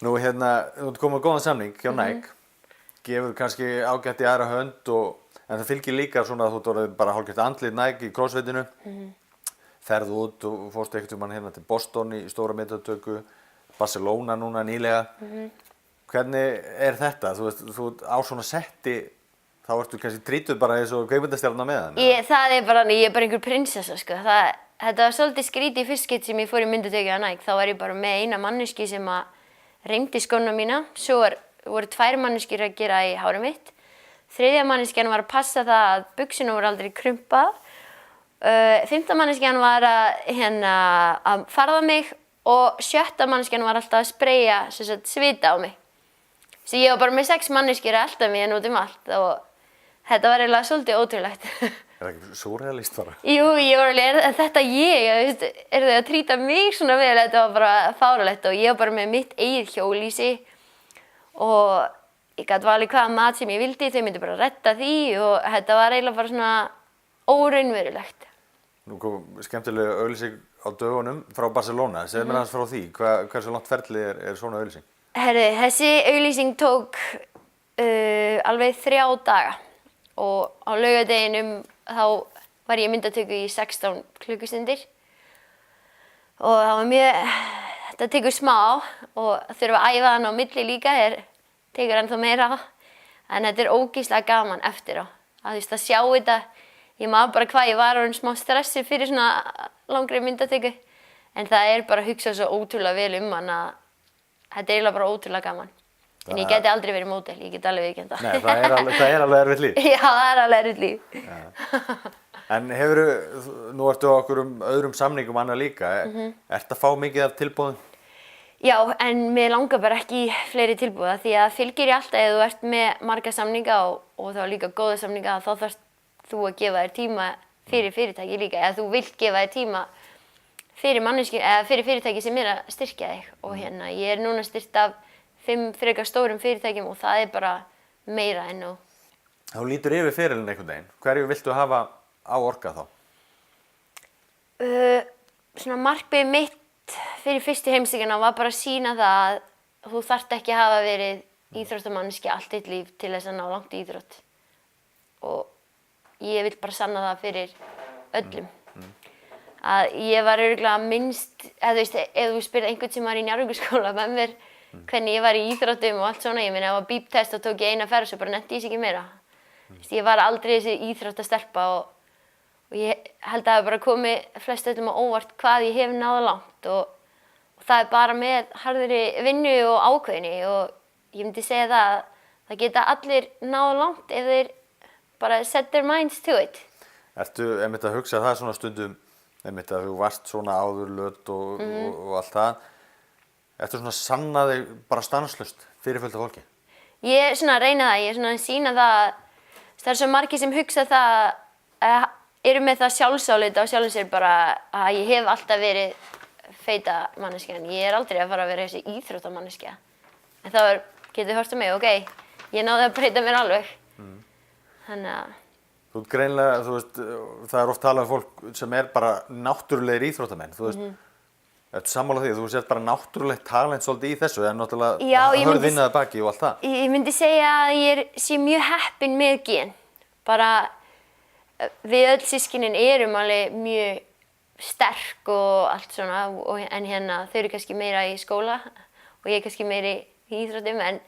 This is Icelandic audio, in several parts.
Nú þú ert komið góðan samning hjá Nike, gefur kannski ágætt í aðra hönd en það fylgir líka svona að þú ert orðið bara hálfgert andlit Nike í crossfitinu, ferð út og fórst einhvern til Boston í stóra myndatöku, Barcelona núna nýlega. Hvernig þetta? Þú á svona setti, þá ertu kannski trýtuð bara eins og kvikmyndastjarna með hann? Það bara, ég bara einhver prinsessa, sko. Þetta var svolítið skrítið í fyrst skipti sem ég fór í myndatöku á Nike. Þá var ég bara með eina manneskju sem reymdi skóna mína. Svo voru 2 manneskjur að gera í hárið mitt. 3. manneskjan var að passa það að buxurnar voru aldrei krumpað. 5. manneskjan var að farða mig og 7. manneskjan var alltaf að spreyja svita á mig. Svo ég var bara með 6 manneskjur að elta mig út allt og þetta var eiginlega svolítið ótrúlegt. Það ekki súrrealist bara? Jú, ég var alveg, þetta eru þau að trýta mig svona vel, þetta var bara fáránlegt og ég var bara með mitt eigið hjólhýsi og ég gat valið hvaða mat sem ég vildi, þau myndi bara redda því og þetta var eiginlega bara svona óraunverulegt. Nú kom skemmtilega auglýsing á dögunum frá Barcelona, segðu mér aðeins frá því, hversu langt ferli er svona auglýsing? Herri, þessi auglýsing tók alveg 3 daga og á laugardeginum þá var ég í myndatöku í 16 klukkustundir og það var þetta tekur smá og þurfa að æfa hann á milli líka, tekur ennþá meira á, en þetta er ógeðslega gaman eftir á. Að sjá þetta, ég maður bara hvað ég var orðin smá stressuð fyrir svona langri myndatöku, en það er bara að hugsa svo ótrúlega vel hann að þetta er eiginlega bara ótrúlega gaman. En ég geti aldrei verið módel, ég get alveg viðurkennt það. Nei, það er alveg erfitt líf. Já, það er alveg erfitt líf. Ja. En nú ertu á okkur öðrum samningum annað líka, ertu að fá mikið af tilboðum? Já, en mér langar bara ekki í fleiri tilboða því að fylgir ég alltaf ef þú ert með marga samninga og þá líka góða samninga þá þarfst þú að gefa þér tíma fyrir fyrirtæki líka eða þú vilt gefa þér tíma fyrir manneskju eða fyrir fyrirtæki sem er að styrkja þig og ég er núna styrkt af 5 frekar stórum fyrirtækjum og það er bara meira en nóg. Þú lítur yfir ferilinn einhvern veginn. Hverju viltu hafa á Orka þá? Svona markmið mitt fyrir fyrstu heimsækjuna var bara að sýna það að þú þarft ekki að hafa verið íþróttamanneskja allt þitt líf til þess að ná langt í íþrótt. Og ég vil bara sanna það fyrir öllum. Að ég var örugglega minnst, ef þú spyrð einhvern sem var í Njarðvíkurskóla með mér hvernig ég var í íþróttum og allt svona, ég meina ef það var bíptest og tók ég eina ferð og svo bara nennti ég sig ekki meira. Ég var aldrei þessi íþróttastelpa og ég held að það hefur bara komið flest öllum á óvart hvað ég hef náð langt og það er bara með harðri vinnu og ákveðni og ég myndi segja það að það geta allir náð langt ef þeir bara set their minds to it. Ertu einmitt að hugsa það svona stundum, einmitt að þú varst svona áðurlöt og allt það, ertu svona að sanna þig bara stanslaust fyrir fullt af fólki? Ég svona reyna það, ég svona sýna það, það er svo margir sem hugsa það, eru með það sjálfsálit á sjálfum sér bara að ég hef alltaf verið feita manneskja en ég er aldrei að fara að vera þessi íþróttamanneskja. En þá getur hort á mig, ok, ég náði að breyta mér alveg. Þannig að... Þú ert greinilega, það er oft talað um fólk sem er bara náttúrulegir íþróttamenn, ertu sammála því, þú sért bara náttúrulegt talent svolítið í þessu, en náttúrulega hörð vinnaði baki og allt það. Ég myndi segja að ég sé mjög heppin með gen. Bara við öll systkinin erum alveg mjög sterk og allt svona, en þau eru kannski meira í skóla og ég kannski meira í íþróttum, en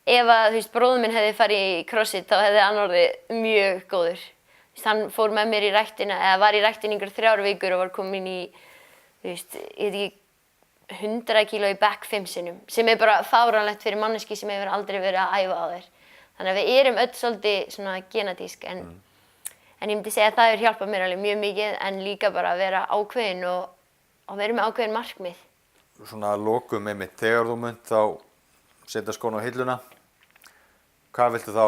ef að, bróðir minn hefði farið í crossfit þá hefði hann orðið mjög góður. Hann fór með mér í ræktina, eða var í ræktina yngur 3 vikur og var komin í ég veit ekki, 100 kíló í back 5 sinnum, sem er bara fáránlegt fyrir manneski sem hefur aldrei verið að æfa á þér. Þannig að við erum öll svolítið svona genetísk, en ég myndi segja að það hefur hjálpað mér alveg mjög mikið, en líka bara að vera ákveðin og vera með ákveðin markmið. Svona að lokum einmitt, þegar þú munt þá setja skóna á hilluna, hvað viltu þá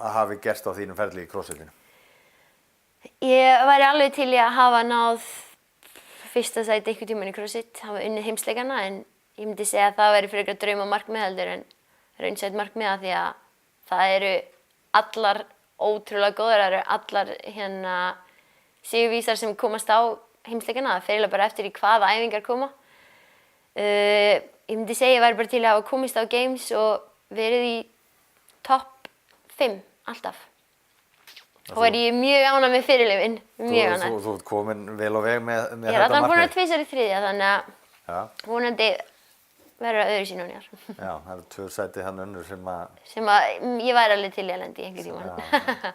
að hafi gerst á þínum ferli í crossfitinu? Ég væri alveg til í að hafa náð fyrsta sæti einhvern tímann í crossfit, hafa unnið heimsleikana, en ég myndi segja að það væri frekar draum og markmið heldur en raunsætt markmið af því að það eru allar ótrúlega góðar, það eru allar sigurvísar sem komast á heimsleikana, það fer eiginlega bara eftir í hvaða æfingar koma. ég myndi segja ég væri bara til að hafa komist á Games og verið í topp 5 alltaf. Og er ég mjög ánægð með fyrirliðin, mjög ánægð. Þú ert komin vel á veg með Ég er þetta alltaf búin að markmið. tvisvar í 3. þannig að Já, vonandi verður það öðru sín hún í ár. já, það eru 2 sæti hann önnur sem að, Sem að ég væri alveg til í að lenda í einhvern tímann.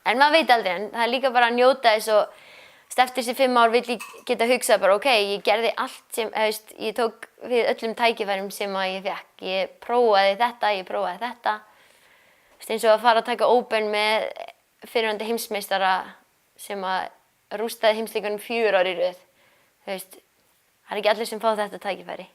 En maður veit aldrei, en það er líka bara að njóta þess og eftir þessi 5 ár vill ég geta hugsað bara, ok, ég gerði allt sem, ég tók við öllum tækifærum sem að ég fekk. Ég prófaði þetta. Eins og að fara að taka Open með fyrrverandi heimsmeistara sem að rústaði heimsleikunum 4 ár í röð. Það er ekki allir sem fá þetta tækifæri.